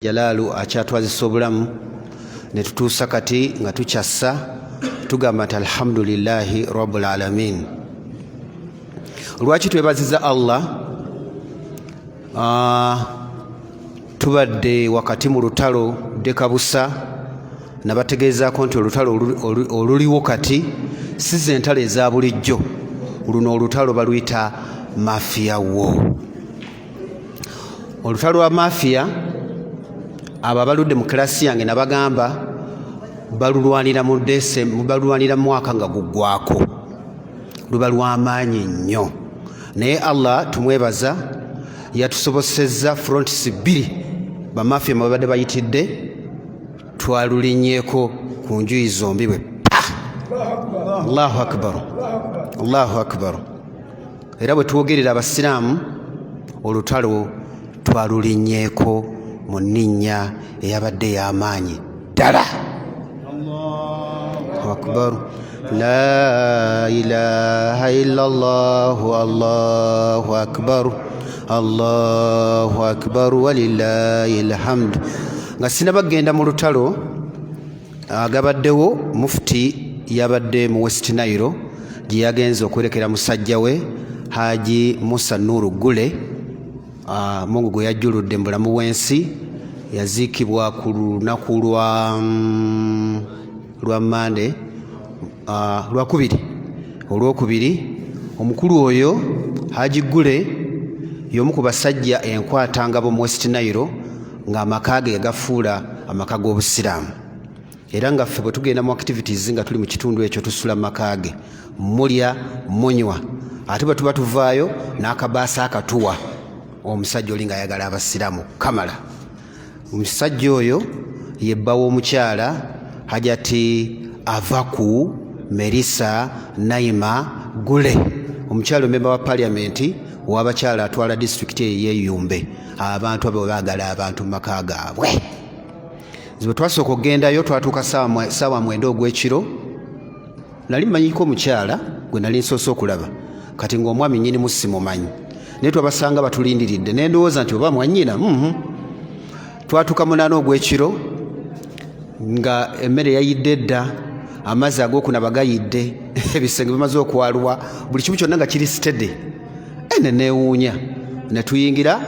Jalaalu akyatwazisa obulamu ne tutuusa kati nga tukyassa tugamba nti alhamdulillahi rabbil alamin. Lwaki twebaziza Allah? Tubadde wakati mu lutalo dekabusa nabategeezaako nti olutalo oluliwo kati si ze ntalo eza bulijjo. Luno olutalo baluyita mafia war. Olutalo lwa mafia abo abaludde mu kilasi yange nabagamba balulwanira mu balulwanira mwaka nga guggwako, luba lw'amaanyi nnyo, naye Allah tumwebaza yatusobosezza fronts bbiri bamafia mwe babadde bayitidde twalulinyeeko ku njuyi zombi bwe pa. Allahu akbar, Allahu akbar. Era bwe twogerera abasiraamu olutalo twalulinyeeko mu nninnya eyabadde y'amaanyi ddala. Allahu akbar, la ilaha illallah, Allahu akbar, Allahu akbar walillahi alhamd. Nga sinabagenda mu lutalo agabaddewo, mufuti yabadde mu West Nile gye yagenze okwerekera musajja we Haji Musa Nuru Gule, Mungu gwe yajjuludde mu bulamu bw'ensi. Yaziikibwa ku lunaku lwa Mande, olwokubiri. Omukulu oyo Haji Gule y'omu ku basajja enkwatanga b'omu West Nile ng'amaka ge yagafuula amaka g'obusiraamu, era nga ffe bwe tugenda mu activities nga tuli mu kitundu ekyo tusula mu maka ge, mulya munywa, ate bwe tuba tuvaayo n'akabaasa akatuwa omusajja oli ng'ayagala abasiraamu kamala. Omusajja oyo yebba w'omukyala Hajati Avaku Merisa Naima Gule, omukyala omemba wa parliament w'abakyala atwala disitulikiti ey'Eyumbe. Abantu abo baagala abantu mu maka gaabwe. Bwe twasooka okugendayo twatuuka ssaawa 9 ogw'ekiro. Nali mmanyiko omukyala gwe nali nsoose okulaba, kati ng'omwami nnyinimu simumanyi, naye twabasanga batulindiridde ne ndowooza nti oba mwannyina. Twatuuka 8 ogw'ekiro nga emmere yayidde dda, amazzi ag'okunaba gayidde, ebisenge bimaze okwalwa, buli kimu kyonna nga kiri sitede. Ne neewuunya, ne tuyingira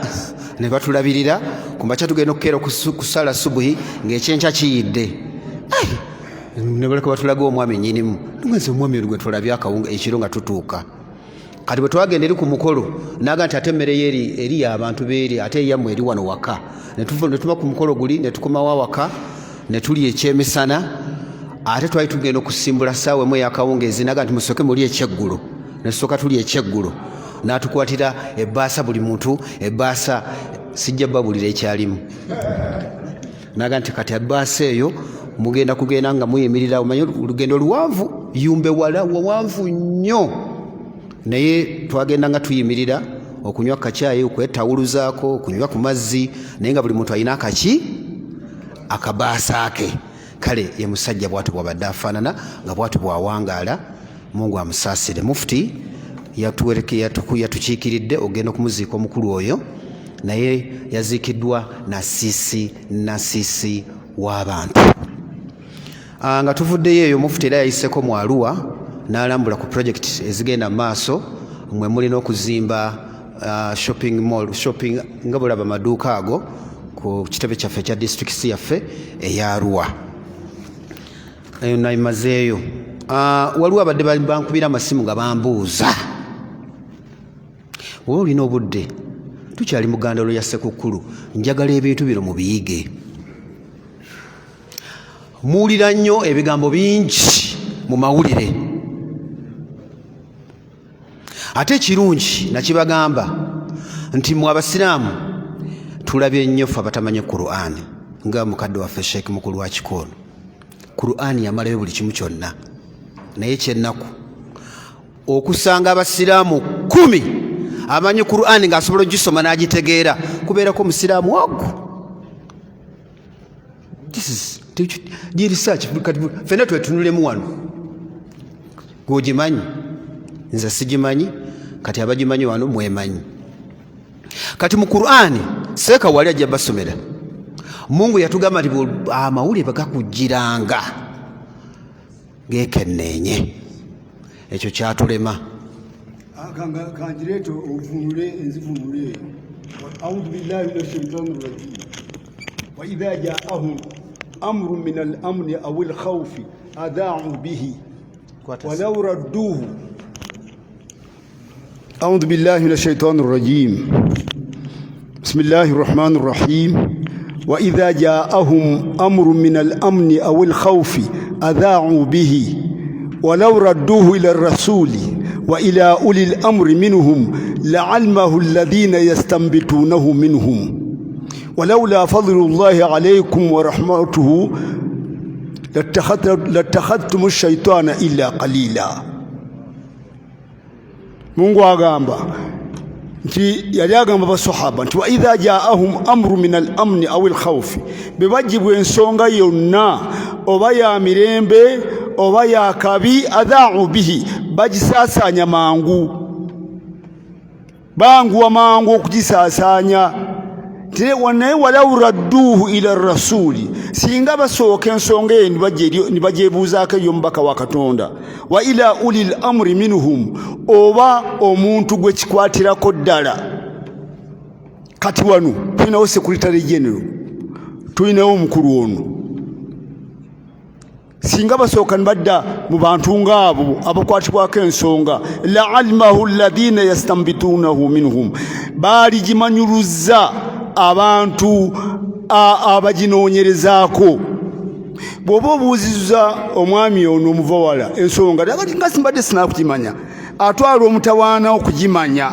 ne batulabirira ku makya tugenda okukeera kusala subuhi ng'ekyenkya kiyidde. Ne baleka batulaga omwami nnyinimu, nwenze omwami oli gwe tulabye akawunga ekiro nga tutuuka. Kati bwe twagenda eri ku mukolo naga nti ate emmere eri abantu beeri, ate eyammwe eri wano waka. Ne tuba ku mukolo guli ne tukomawo awaka ne tulya ekyemisana, ate twali tugenda okusimbula ssaawa emu ey'akawungeezi, naga nti musooke mulya ekyeggulo. Ne tusooka tulya ekyeggulo, n'atukwatira ebbaasa, buli muntu ebbaasa, sijja babulira ekyalimu. Naga nti kati ebbaasa eyo mugenda kugenda nga muyimirira, omanyi olugendo luwanvu, Yumbe wala wawanvu nnyo, naye twagenda nga tuyimirira okunywa kacyayi, okwetawuluzaako, okunywa ku mazzi, naye nga buli muntu alina akabaasa ke. Kale ye musajja bw'ati bw'abadde afaanana, nga bw'ati bw'awangaala. Mungu amusaasire. Mufuti yatukiikiridde ogenda okumuziika omukulu oyo, naye yaziikiddwa nasiisi w'abantu. Nga tuvuddeyo eyo, mufuti era yayiseko mu Arua n'alambula ku project ezigenda mu maaso, mwe mulina okuzimba shopping mall, nga bulaba amaduuka ago ku kitebe kyaffe ekya district yaffe eya Arua. Eyo nayimazeeyo. Waliwo abadde bankubira amasimu nga bambuuza, oba olina obudde, tukyali mu ggandalo ya Ssekukkulu, njagala ebintu bino mubiyige. Muwulira nnyo ebigambo bingi mu mawulire, ate ekirungi nakibagamba nti mwe abasiraamu tulabye nnyo ffe abatamanyi Qur'an, nga mukadde waffe Sheikh Mukulu wa Kikono. Qur'an yamalayo buli kimu kyonna, naye kyennaku okusanga abasiraamu 10 amanyi Qur'an ng'asobola ogisoma n'agitegeera, kubeerako omusiraamu waggwo. Research ffenna twetunulemu wano, gwogimanyi, nze sigimanyi, kati abagimanyi wano mwemanyi. Kati mu Qur'ani seeka wali ajja basomera Mungu yatugamba nti amawulire bagakujjiranga gekenneenye. Ekyo kyatulema. Kanjireto ovunule enzivunule. A'udhu billahi minash shaitani rajim. Wa idha ja'ahum amrun min al-amni aw al-khawfi adha'u bihi wa law radduhu. A'udhu billahi minash shaitani rajim. Bismillahir rahmanir rahim. Wa idha ja'ahum amrun min al-amni aw al-khawfi adha'u bihi wa law radduhu ila ar-rasuli وإلى أولي الأمر منهم لعلمه الذين يستنبطونه منهم ولولا فضل الله عليكم ورحمته لاتخذتم الشيطان إلا قليلا. Mungu agamba nti yali agamba basahaba nti wa idha ja'ahum amru min al-amni aw al-khawf bibajibwa ensonga yonna oba ya mirembe oba ya kabi adha'u bihi bagisasanya mangu bangu mangu okujisasanya tire wanaye walau radduhu ila rasuli singa basooka ensonga ni bajebuzaako yombaka wa Katonda wa ila ulil amri minhum oba omuntu gwe kikwatirako ddala. Kati wano tulinawo secretary general, tulinawo omukulu ono. Singa basooka nibadda mu bantu ng'abo abakwatibwako ensonga la'almahu alladhina yastanbitunahu minhum baligimanyuluza abantu abaginoonyerezaako. Bw'oba obuuziza omwami ono omuvawala ensonga agati nga simbadde sinakugimanya atwala omutawaana okugimanya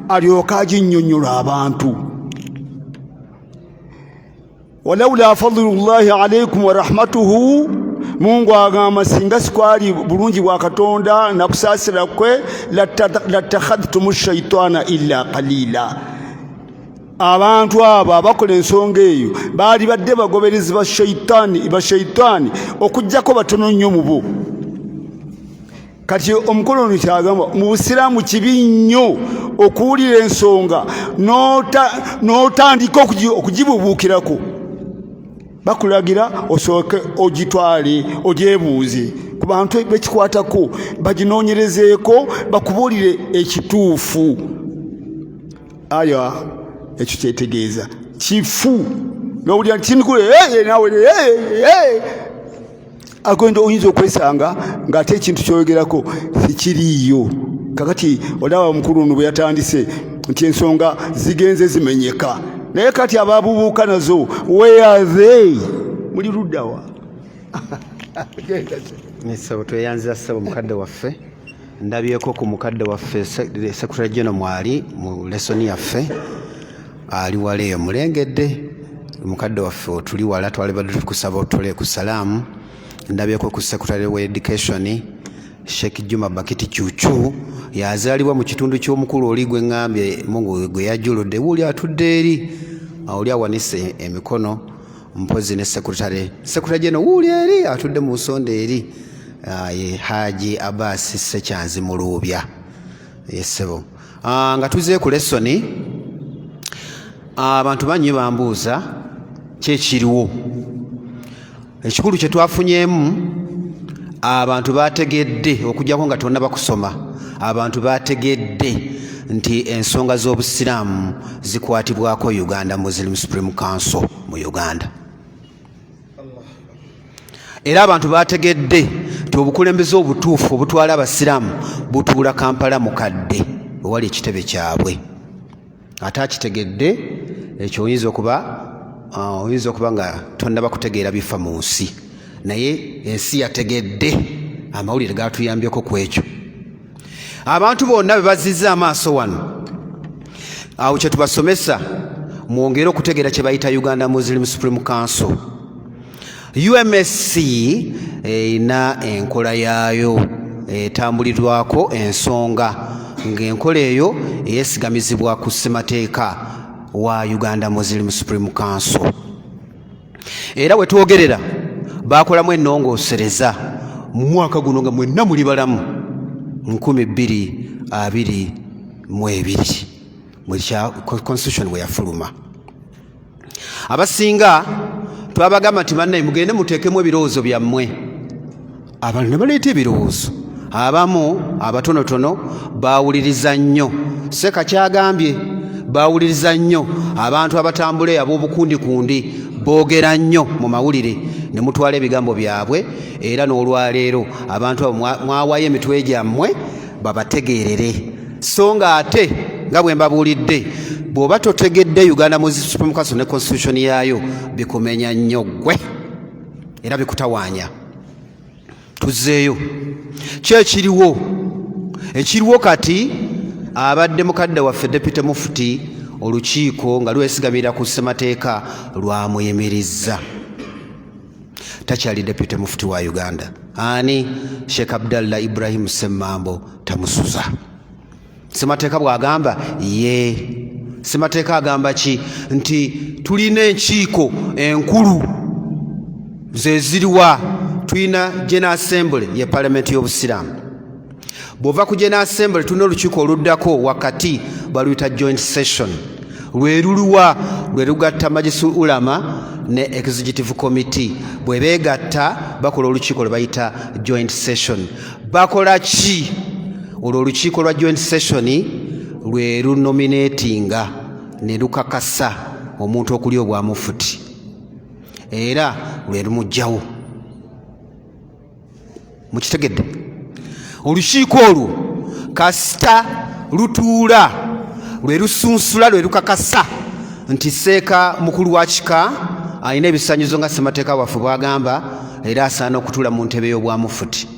alyoka aginnyonnyola abantu. Walaula fadlullahi alaykum wa rahmatuhu, Mungu agamba singa sikwali bulungi bwa Katonda na kusaasira kwe latakhadhtumu shaitana illa qalila. Abantu abo abakola ensonga eyo baali badde bagoberezi ba shaitani okujjako batono nnyo mu bo. Kati omukolo ono kyagamba mu Busiraamu kibi nnyo okuwulira ensonga n'otandika okugibubuukirako. Bakulagira osooke ogitwale ogyebuuze ku bantu bekikwatako baginoonyerezeeko bakubuulire ekituufu. Aya ekyo kyetegeeza kifu n'owulira tinikule nawe agenda oyinza okwesanga ng'ate ekintu kyoyogerako sikiriiyo. Kakati olaba omukulu ono bwe yatandise nti ensonga zigenze zimenyeka, naye kati ababuubuuka nazo where are they? Muli luddawa? Nsabo tweyanza ssebo mukadde waffe, ndabyeko ku mukadde waffe Secretary General mwali mu lesoni yaffe ali wala eyo mulengedde. Mukadde waffe tuli wala twali badde tukusaba otole ku salaamu. Ndabyeko ku Secretary wa Education Sheikh Juma Bakiti Chuchu yazaalibwa mu kitundu ky'omukulu oli gwe ngambye Mungu gwe yajuludde wuli atudde eri oli awanise emikono mpozi ne Secretary General wuli eri atudde mu nsonda eri ye Haji Abbas Sekyanzi Mulubya yesebo. Nga tuze ku lesoni abantu banyi bambuuza kyekiriwo ekikulu kye twafunyemu. Abantu bategedde okujjako nga tonna bakusoma, abantu bategedde nti ensonga z'obusiraamu zikwatibwako Uganda Muslim Supreme Council mu Uganda. Era abantu bategedde nti obukulembeze obutuufu obutwala abasiraamu butuula Kampala mukadde ewali ekitebe kyabwe. Ate akitegedde ekyo oyinza okuba nga tonna bakutegeera bifa mu nsi, naye ensi yategedde amawulire gatuyambyeko ku ekyo. Abantu bonna be bazizza amaaso wano awo kye tubasomesa mwongere okutegeera kye bayita Uganda Muslim Supreme Council. UMSC ina enkola yaayo etambulirwako ensonga ng'enkola eyo eyesigamizibwa ku ssemateeka wa Uganda Muslim Supreme Council. Era we twogerera bakolamu ennongoosereza mu mwaka guno nga mwenna muli balamu 2022 mu constitution we yafuluma. Abasinga twabagamba nti bannaye mugende muteekemu ebirowoozo byammwe. Abantu ne baleeta ebirowoozo. Abamu abatonotono baawuliriza nnyo. Seka kyagambye baawuliriza nnyo. Abantu abatambula ab'obukundikundi boogera nnyo mu mawulire ne mutwala ebigambo byabwe, era n'olwaleero abantu abo mwawaayo emitwe gyammwe babategeerere. So nga ate nga bwe mbabuulidde, bw'oba totegedde Uganda Supreme Council ne constitution yaayo bikumenya nnyo ggwe era bikutawaanya. Tuzzeeyo ekiriwo kati abadde mukadde waffe Deputy Mufti olukiiko nga lwesigamira ku ssemateeka lwamuyimirizza. Takyali Deputy Mufti wa Uganda. Ani? Sheikh Abdallah Ibrahim Semmambo tamusuza. Ssemateeka bw'agamba ssemateeka agamba ki? Nti tulina enkiiko enkulu ze ziriwa. Tulina General Assembly ye Parliament y'Obusiraamu. Bw'ova ku General Assembly tulina olukiiko oluddako wakati baluyita joint session. Lwe luliwa lwe lugatta Majlis Ulama ne Executive Committee. Bwe beegatta bakola olukiiko lwe bayita joint session. Bakola ki? Olwo olukiiko lwa joint session lwe lunominatinga ne lukakasa omuntu okuli obwa mufuti era lwe lumugjawo. Mukitegedde? Olukiiko olwo kasita lutuula lwe lusunsula lwe lukakasa nti Seeka mukulu wa kika alina ebisaanyizo nga ssemateeka waffe bw'agamba era asaana okutuula mu ntebe y'obwamufuti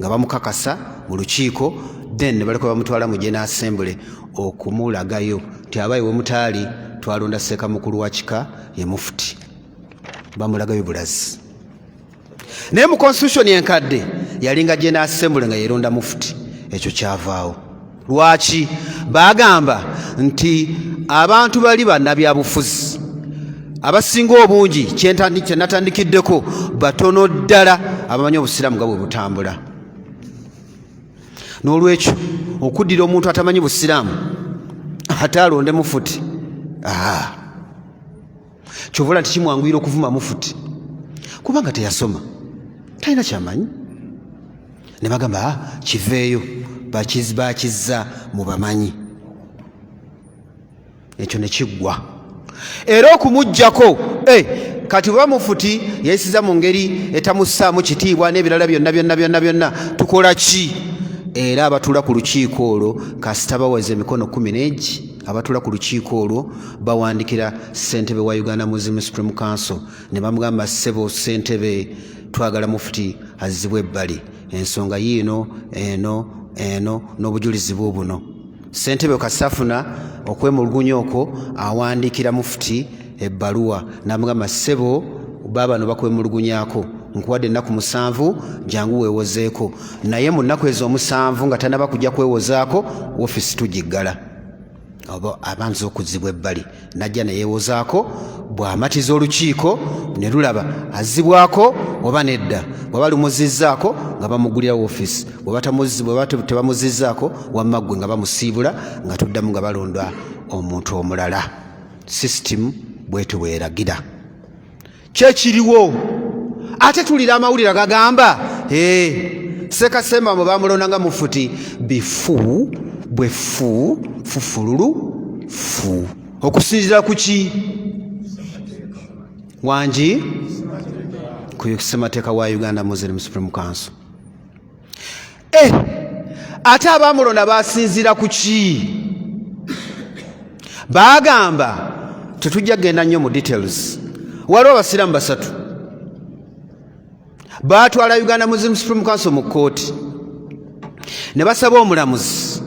nga bamukakasa mu lukiiko, then ne baleka bamutwala mu General Assembly okumulagayo nti abaye we mutaali twalonda Seeka mukulu wa kika ye mufuti. Bamulagayo bulazi. Naye mu constitution enkadde yalinga General Assembly nga yeronda mufuti. Ekyo kyavaawo. Lwaki? Bagamba nti abantu bali bannabyabufuzi abasinga obungi kyenatandikiddeko batono ddala abamanyi obusiraamu nga bwe butambula. N'olwekyo okuddira omuntu atamanyi busiraamu ate alonde mufuti, kyovula nti kimwanguyira okuvuma mufuti kubanga teyasoma, talina kyamanyi. Ne bagamba kiveeyo, bakizza mu bamanyi. Ekyo ne kiggwa. Era okumuggyako kati bwe mufuti yeesiza mu ngeri etamussaamu kitiibwa n'ebirala byonna tukola ki? Era abatuula ku lukiiko olwo kasita baweza emikono 11 abatuula ku lukiiko olwo bawandikira ssentebe wa Uganda Muslim Supreme Council ne bamugamba ssebo ssentebe twagala mufuti azibwe ebbali ensonga yiino eno n'obujulizi buno. Ssentebe kasafuna okwemulugunya okwo awandikira mufuti ebbaluwa n'amugamba ssebo baabano bakwemulugunyaako nkuwadde ennaku 7 jangu weewozeeko, naye mu nnaku ezo 7 nga tanaba kujja kwewozaako woofiisi tugiggala. Abanza okuzibwa ebbali najja ne yeewozaako, bw'amatiza olukiiko ne lulaba azibwako oba nedda. Bw'aba lumuzizzaako nga bamugulira woofiisi, bw'aba tebamuzizzaako wamma ggwe nga bamusiibula nga tuddamu nga balonda omuntu omulala. Sisitimu bwetyo bweragira. Kyekiriwo ate tulira amawulire agagamba Seeka Semmambo bamulonda mufuti bifu bwefu fufululu fu okusinziira ku ki? Wangi ku ssemateeka wa Uganda Muslim Supreme Council. Ate abamulonda basinziira ku ki? Bagamba tetujja genda nnyo mu details. Waliwo abasiraamu 3 batwala Uganda Muslim Supreme Council mu kkooti ne basaba omulamuzi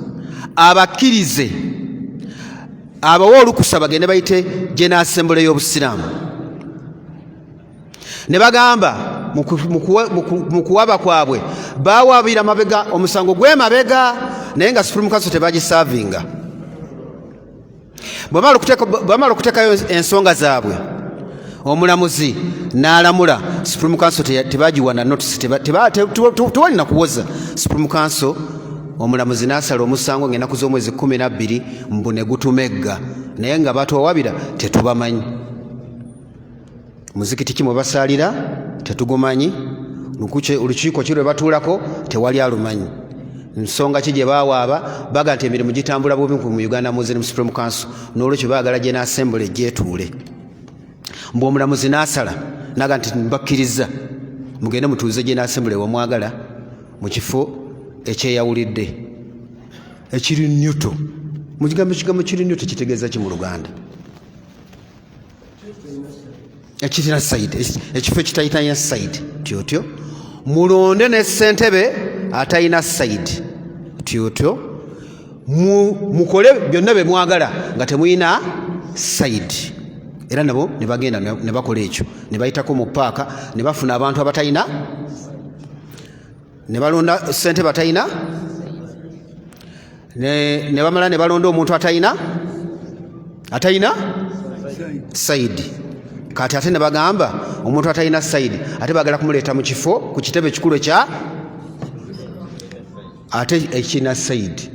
abakkirize abawa olukusa bagende bayite General Assembly y'Obusiraamu. Ne bagamba mu kuwaba kwabwe bawaabira mabega omusango gw'emabega naye nga Supreme Council tebagisavinga. Bwamala okuteekayo ensonga zaabwe omulamuzi n'alamula Supreme Council tebagiwana notice, tewalina kuwoza Supreme Council. Omulamuzi n'asala omusango ng'ennaku z'omwezi 12 mbu ne gutumegga naye nga batwawabira tetubamanyi. muzikiti ki mwe basaalira tetugumanyi, olukiiko ki lwe batuulako tewali alumanyi. Nsonga ki gye baawaaba baga nti emirimu gitambula bubi mu Uganda Muslim Supreme Council, n'olwekyo baagala General Assembly gyetuule. Omulamuzi n'asala naga nti mbakkiriza mugende mutuuze General Assembly wamwagala mu kifo ekyeyawulidde ekiri Newto. Ekigambo kiri Newto kitegeeza ki mu Luganda? Ekirina side, ekifo ekitayitanya side tyotyo. Mulonde ne ssentebe atayina side tyotyo. Mukole byonna bye mwagala nga temuyina side. Era nabo ne bagenda ne bakola ekyo, ne bayitako mu paaka ne bafuna abantu abatayina, ne balonda ssentebe atayina, ne bamala ne balonda omuntu atayina side. Kati ate ne bagamba omuntu atayina side ate bagala kumuleeta mu kifo ku kitebe kikulu ekya ate ekina side.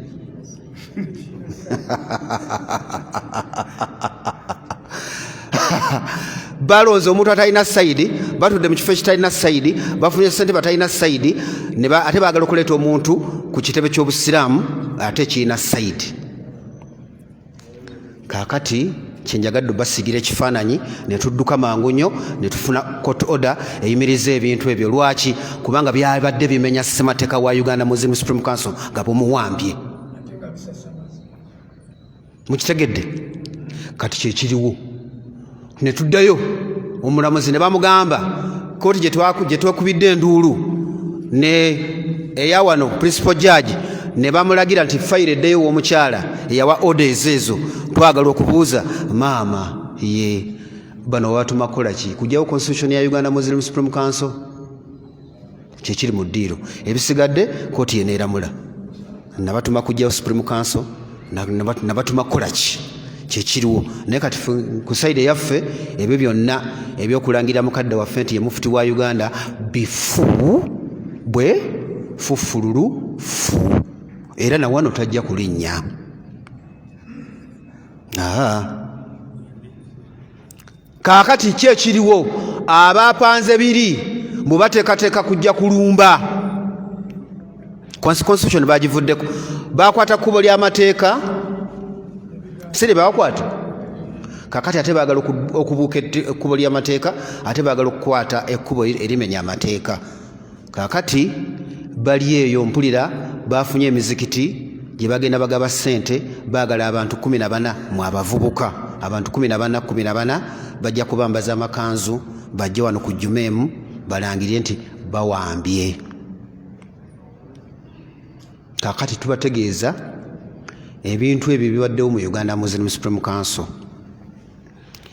Balonze omuntu atalina side, batudde mu kifo ekitalina side, bafunye ssente batalina side, ate baagala okuleeta omuntu ku kitebe ky'obusiraamu ate kirina side. Kaakati kyenjagadde basigira ekifaananyi ne tudduka mangu nnyo ne tufuna court order eyimiriza ebintu ebyo. Lwaki? Kubanga byabadde bimenya ssemateeka wa Uganda Muslim Supreme Council nga bumuwambye. Mukitegedde? Kati kyekiriwo. Ne tuddayo omulamuzi ne bamugamba kooti gye twakubidde enduulu ne eya wano principal judge ne bamulagira nti fayiro eddeyo w'omukyala eyawa orders ezo, twagala okubuuza maama ye bano watuma kola ki kujjawo constitution ya Uganda Muslim Supreme Council kyekiri mu ddiiro. Ebisigadde kooti yeneeramula, nabatuma kujjawo Supreme Council, nabatuma kola ki kyekiriwo. Naye kati ku sayidi yaffe ebyo byonna ebyokulangira mukadde waffe nti ye mufuti wa Uganda bifu bwe fufululu fu, era na wano tajja kulinnya. Kaakati ki ekiriwo? Abaapanze biri mubateekateeka kujja kulumba constitution bagivuddeko, bakwata kkubo ly'amateeka sire bakwata. Kakati ate baagala okubuuka ekkubo ly'amateeka, ate baagala okukwata ekkubo erimenya amateeka. Kakati bali eyo mpulira bafunye emizikiti gye bagenda bagaba ssente, baagala abantu 14 mu abavubuka, abantu 14 bajja kubambaza amakanzu bajja wano ku Jumeemu balangirye nti bawambye. Kakati tubategeeza ebintu ebyo bibaddewo mu Uganda Muslim Supreme Council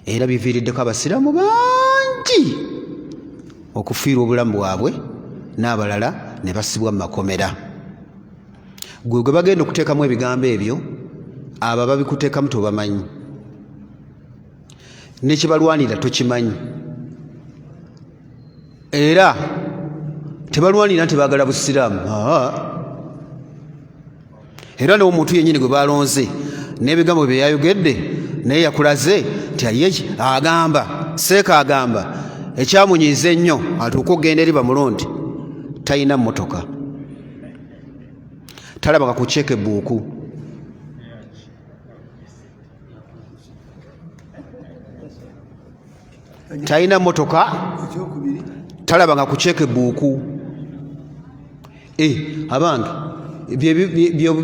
era biviiriddeko abasiraamu bangi okufiirwa obulamu bwabwe n'abalala ne basibwa mu makomera. Gwe bagenda okuteekamu ebigambo ebyo, abo babikuteekamu tobamanyi, nekibalwanira tokimanyi, era tebalwanira nti baagala busiraamu. Era n'omuntu yennyini gwe balonze n'ebigambo bye yayogedde naye yakulaze nti ayeki agamba seeka agamba ekyamunyiiza ennyo atuuka okugenda eri bamulondi talina mmotoka, talabanga ku cheque book, talina mmotoka, talabanga ku cheque book. Abantu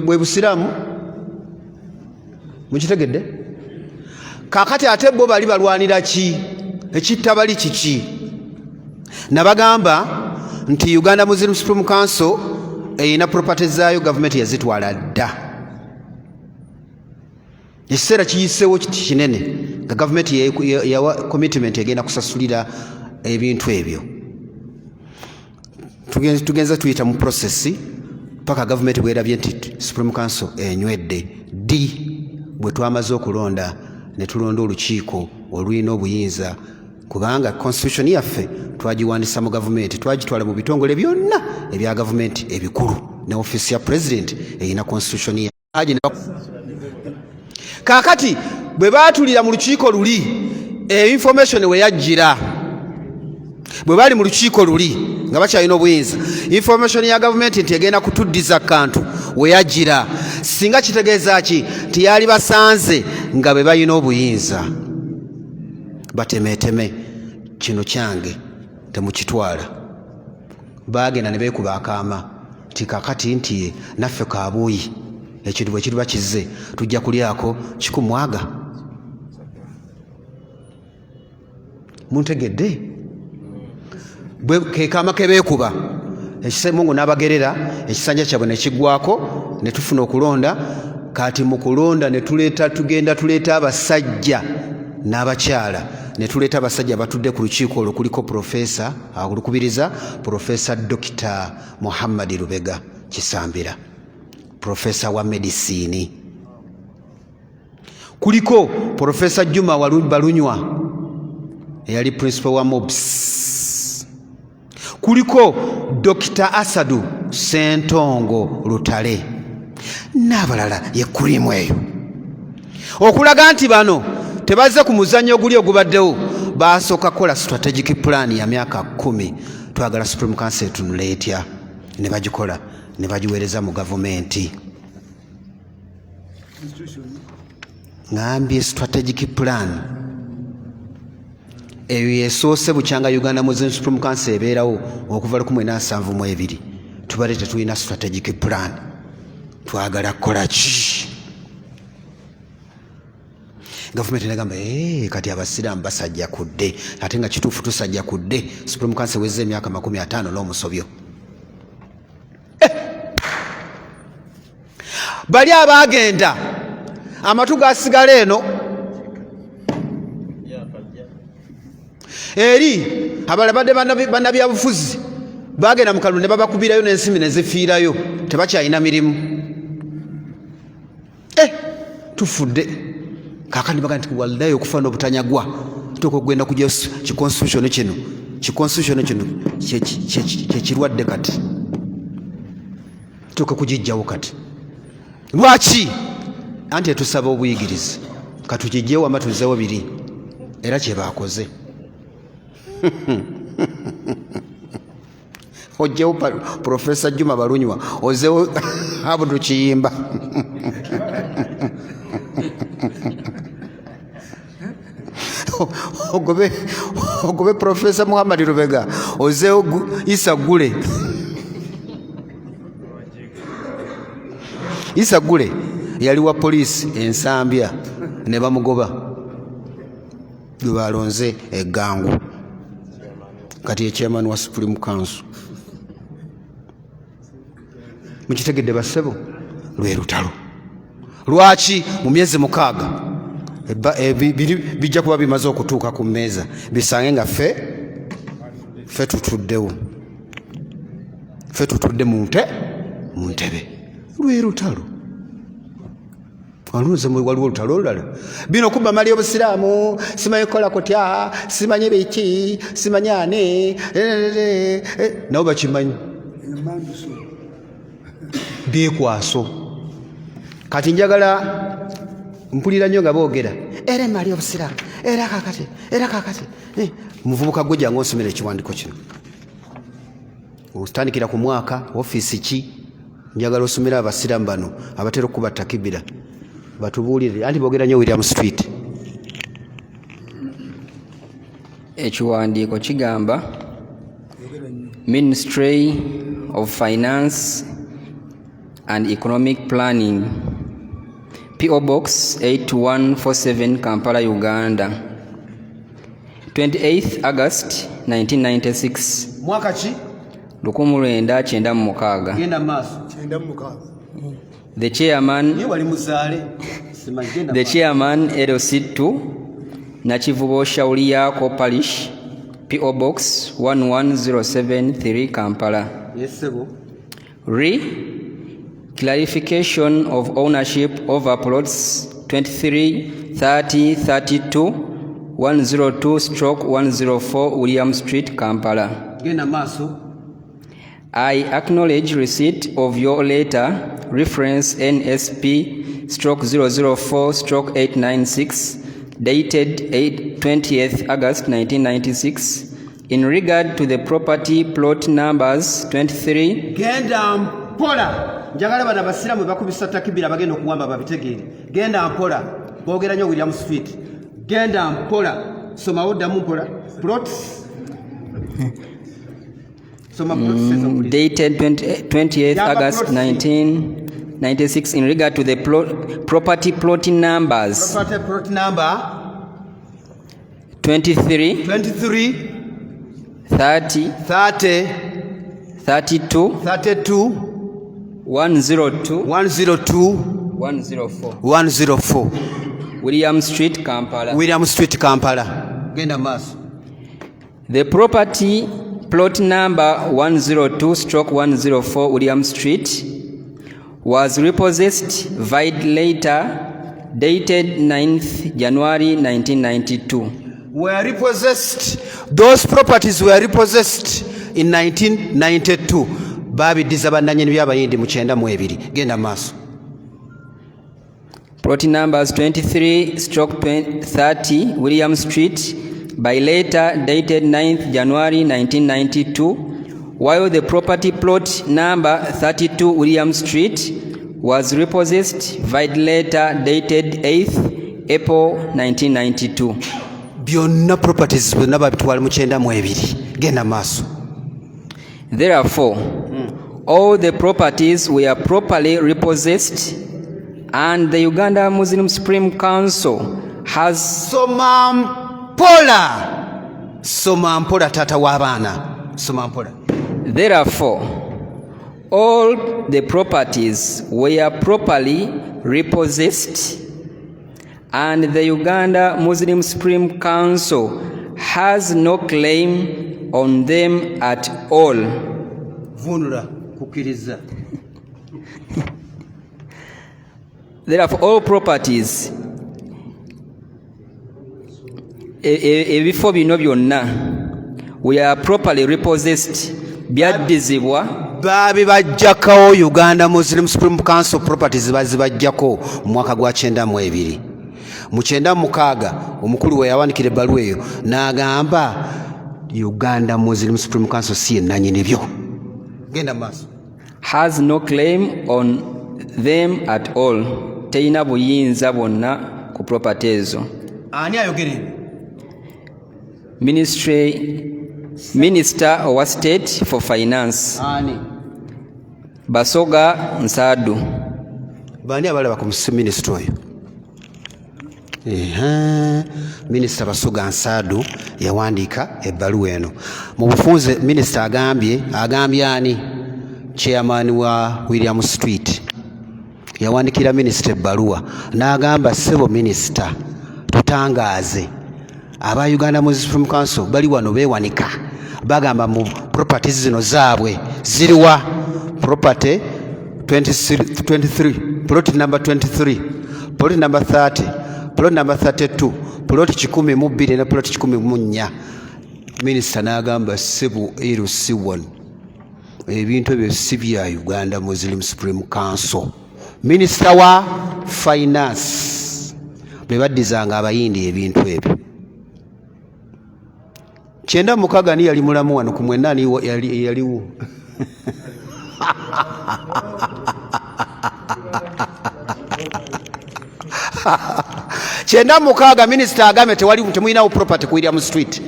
bwe busiraamu mukitegedde? Kaakati ate bo bali balwanira ki? Ekittabali kiki? Nabagamba nti Uganda Muslim Supreme Council eyina property zaayo gavumenti yazitwala dda. Ekiseera kiyiseewo kinene nga gavumenti yawa commitment egenda kusasulira ebintu ebyo. Tugenza tuyita mu process paka gavumenti bwerabye nti Supreme Council enywedde ddi. Bwe twamaze okulonda ne tulonda olukiiko olulina obuyinza, kubanga constitution yaffe twagiwandisa mu gavumenti, twagitwala mu bitongole byonna ebya gavumenti ebikulu, ne office ya president eyina constitution ya. Kaakati bwe baatulira mu lukiiko luli information we yajjira bwe bali mu lukiiko luli nga bakyalina obuyinza information ya gavumenti nti egenda kutuddiza kantu weyagira singa kitegeeza ki tiyali basanze nga bwe balina obuyinza batemeteme kino kyange temukitwala bagenda ne beekuba akaama ti kakati nti naffe kabuuyi ekintu bwe kiruba kizze tujja kulyako kikumwaga muntegedde bwe kekaama kebeekuba ekisemungu n'abagerera ekisanja kyabwe ne kiggwako ne tufuna okulonda kati mu kulonda ne tugenda tuleeta abasajja n'abakyala ne tuleeta abasajja batudde ku lukiiko olwo kuliko profesa olukubiriza profesa Dr. Muhammad Lubega Kisambira profesa wa medicine kuliko profesa Juma Balunywa eyali principal wa MOBS kuliko Dr. Asadu Sentongo Lutale n'abalala yekkulimu eyo okulaga nti bano tebazze ku muzannyo guli ogubaddewo basooka kola strategic plan ya myaka 10 twagala Supreme Council tunule etya ne bagikola ne bagiweereza mu gavumenti ngambye strategic plan eyo yesoose bukyanga Uganda Muslim Supreme Council ebeerawo okuva 1972 tubadde tetulina strategic plan twagala kukola ki gavumenti negamba kati abasiraamu basajja kudde ate nga kituufu tusajja kudde Supreme Council wezza emyaka 50 n'omusobyo bali abagenda amatu gasigala eno eri abala badde bannabyabufuzi bagenda mu kalulu ne babakubirayo n'ensimbi ne zifiirayo tebakyalina mirimu tufudde kakandi baga nti wallahi okufa n'obutanyagwa tuko kugenda kujja kiconstitution kino kyekirwadde kati tuko kujijjawo kati lwaki anti etusaba obuyigirizi katujijjewo ama tuzeewo biri era kye bakoze ojjewo profesa Juma Balunywa ozeewo Abudu Kiyimba ogobe profesa Muhammad Lubega ozeewo Isa Gule Isa Gule yali wa poliisi ensambya ne bamugoba gwe balonze eggangu kati ye chairman wa Supreme Council mukitegedde bassebo lwe lutalo lwaki mu myezi 6 bijja kuba bimaze okutuuka ku mmeeza bisange nga ffe tutudde mu ntebe lwe lutalo waluze waliwo olutalo olulala bino kuba mali obusiraamu simanyi kola kutya simanyi biki simanyi ane nabo bakimanyi byekwaso kati njagala mpulira nnyo nga boogera era mali obusiraamu era kakati muvubuka gwe jangu osomera ekiwandiiko kino otandikira ku mwaka ofiisi ki njagala osomera abasiraamu bano abatera okuba takibira batubuulire anti boogera nnyo William Street ekiwandiiko kigamba Ministry of Finance and Economic Planning P.O. Box 8147 Kampala, Uganda 28th August 1996 mwaka ki 1996 genda maaso The chairman LC2 Nakivubo Shauriyako Parish P.O. Box 11073 Kampala. Yes, sir. Clarification of ownership over plots 23, 30, 32, 102/104 William Street, Kampala. Genda maaso. I acknowledge receipt of your letter reference NSP/004/896 dated 20th August 1996 in regard to the property plot numbers 23. Genda mpola. Njagala bana basiramu bakubisa takibira bagenda okuwamba babitegeere. Genda mpola. Boogera nnyo William Street. Genda mpola. Soma oddamu mpola. Plots. Dated 28th August 1996 in regard to the property plotting numbers. Property plot number 23, 30, 32, 102, 104. William Street, Kampala. Genda maaso. The property plot number 102/104 William Street was repossessed void later, dated 9th January 1992. Were repossessed. Those properties were repossessed in 1992. Babi dizabandanye byabayindi mu 92. Genda maaso. Plot numbers 23/30 William Street by letter dated 9th January 1992, while the property plot number 32 William Street was repossessed void letter dated 8th April 1992. Byonna properties byonna babitwala mu 92. Genda maaso. Therefore, all the properties were properly repossessed, and the Uganda Muslim Supreme Council has Soma mpola tata w'abaana. Soma mpola. Therefore, all the properties were properly repossessed, and the Uganda Muslim Supreme Council has no claim on them at all. Vunula kukiriza. Therefore, all properties ebifo bino byonna we are properly repossessed, byaddizibwa. Babi bajjakawo Uganda Muslim Supreme Council properties bazibajjako mu mwaka gwa 92. Mu 96 omukulu we yawanikira ebbaluwa eyo n'agamba Uganda Muslim Supreme Council si yennyini byo. Genda maaso. Has no claim on them at all. Teyina buyinza bwonna ku property ezo. Ani ayogere? Minister of State for Finance. Ani? Basoga Nsadu. Bani abalaba ku minister oyo? Minister Basoga Nsadu yawandiika ebbaluwa eno. Mu bufunze minister agambye ani? Chairman wa William Street yawandikira minister ebbaluwa n'agamba ssebo minister tutangaaze aba Uganda Muslim Supreme Council bali wano beewanika bagamba mu properties zino zaabwe ziriwa property 23 plot number 23 plot number 30 plot number 32 plot 102 ne plot 14. Minister n'agamba ssebo LC1 ebintu ebyo si bya Uganda Muslim Supreme Council. Minister wa Finance bebaddizanga abayindi ebintu ebyo. 96 ni yali mulamu wano ku mwenna ni yaliwo. Chenda mukaga minister agame temulinawo property ku William Street.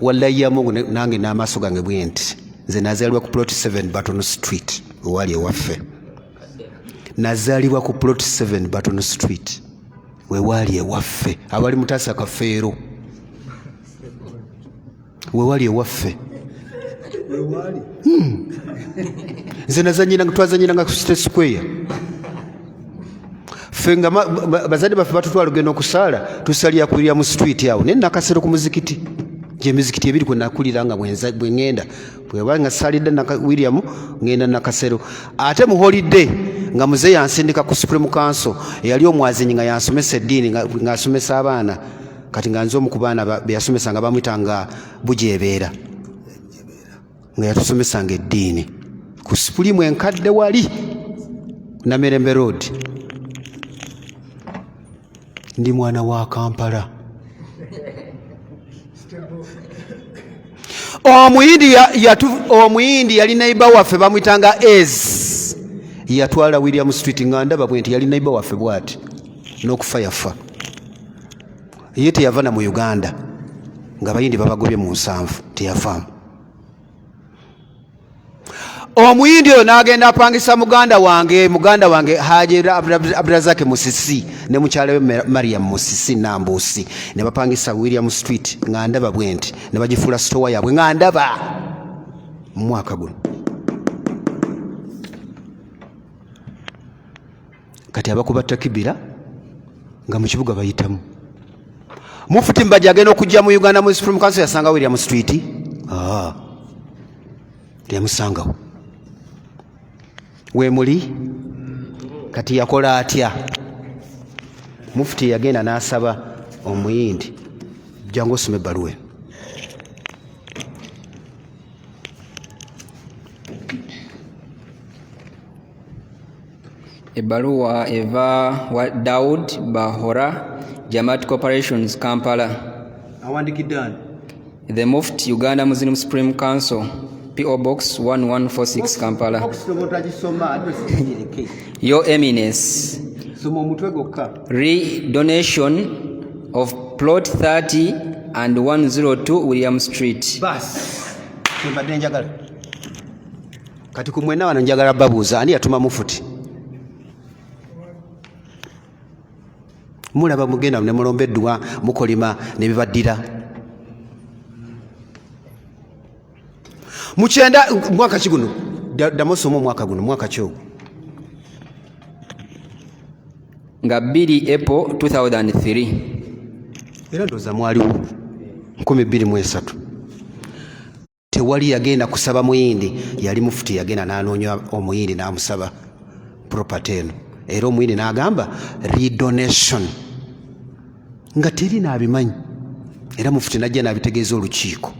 Wallahi ya Mungu nange n'amaaso gange bwenti. Nze nazaalibwa ku plot 7 Button Street wali ewaffe. Nazaalibwa ku plot 7 Button Street we wali ewaffe abali mutasa kafeero we wali ewaffe we wali nze twazanyiranga ku State Square fenga bazadde baffe batutwala ogenda okusaala tusalira ku William Street awo naye nakasero ku muzikiti emizikiti ebiri kwe nakulira nga bwe ngenda bwe nga salidde na William ngenda nakasero ate mu holiday nga muze yansindika ku Supreme Council eyali omwazinyi nga yansomesa eddiini nga asomesa abaana kati nga nze omu ku baana beyasomesa nga bamwitanga bujebeera nga yatusomesanga eddiini ku Supreme enkadde wali Namirembe Road. Ndi mwana wa Kampala. omuyindi yali neiba waffe bamwitanga ez yatwala William Street nga ndaba bwe nti yali neiba waffe bwati n'okufa yafa ye teyava na mu Uganda nga bayindi babagobye mu 7 teyavaamu. Omuyindi oyo n'agenda apangisa muganda wange Haji Abdurazak Musisi ne mukyala we Mariam Musisi Nambusi ne bapangisa William Street nga ndaba bwe nti ne bagifuula store yaabwe nga ndaba mu mwaka guno. Kati abakuba takibira nga mu kibuga bayitamu. Mufuti Mbajja agenda okujja mu Uganda mu Supreme Council yasanga William Street teyamusangawo. We muli kati yakola atya? Mufuti yagenda n'asaba omuyindi jangu osome ebbaluwa. Ebbaluwa eva wa Daud Bahora, Jamaat Corporations, Kampala. Awandikidde ani? The Mufti, Uganda Muslim Supreme Council, P.O. Box 1146, Kampala. Your Eminence, re-donation of plot 30 and 102 William Street. Kati kumwena wano njagala babuuza ani yatuma Mufuti? Mulaba mugenda ne mulombeddwa mukolima ne bibaddira. Mukyenda mwaka kiguno damosomo mwaka guno mwaka kyo nga 2 April 2003 era ndoza mwaliwo 2023 tewali yagenda kusaba muyindi yali Mufuti yagenda n'anoonya omuyindi n'amusaba property eno era omuyindi n'agamba redonation nga teri n'abimanyi era Mufuti najja n'abitegeeza olukiiko.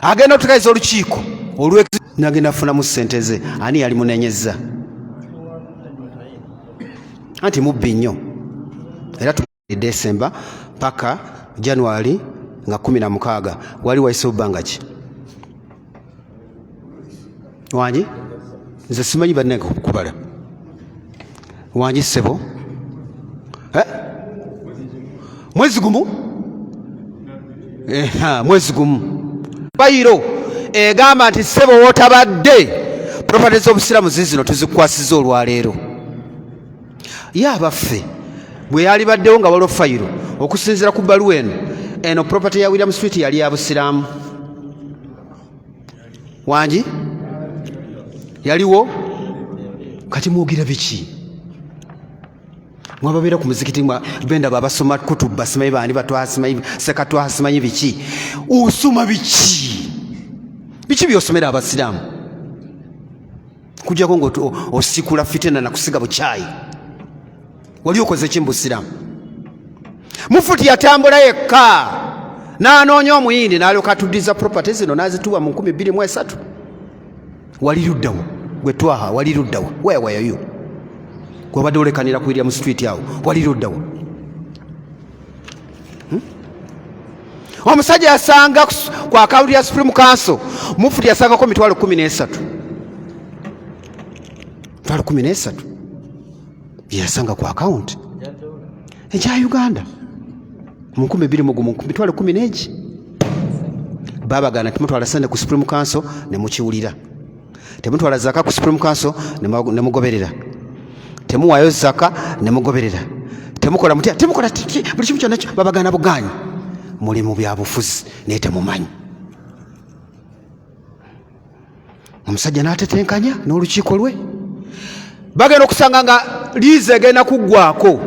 Agenda okutegeeza olukiiko nagenda afunamu ssente ze ani yali munenyezza anti mubbi nnyo era December paka January nga 16 wali waiso bbanga ki wangi nze simanyi banne kubala wangi ssebo mwezi gumu mwezi gumu bayiro egamba nti ssebo wotabadde property z'obusiramu zizino tuzikwasiza olwaleero ye abaffe bwe yali baddewo nga waliwo fayiro okusinziira ku bbaluwa eno property ya William Street yali ya busiramu wangi yaliwo kati mwogira biki mwababeera ku muzikiti benda babasoma kutuba simanyi bandi batwasimanyi sekatwasimanyi biki osoma biki byosomera abasiraamu kujjako ng'osikula fitena nakusiga bukyayi wali okoze ki mu busiraamu? Mufuti yatambula yekka n'anoonya omuyindi n'alyoka atuddiza property zino n'azituwa mu 2023 wali luddawo gwe twaha wali luddawo wewayoyo gwabadde olekanira ku William Street awo wali luddawo omusajja yasanga ku akawunti ya Supreme Council Mufuti yasangako mitwalo 13 yasanga ku akawunti ekya Uganda mu 2010 mitwalo 11 babagana temutwala sente ku Supreme Council ne mukiwulira temutwala zaka ku Supreme Council ne mugoberera temuwayo zaka ne mugoberera temukola mutya temukola buli kimu kyonna babagana buganyi muli mu byabufuzi naye temumanyi. Omusajja n'atetenkanya n'olukiiko lwe bagenda okusanga nga liizi egenda kuggwako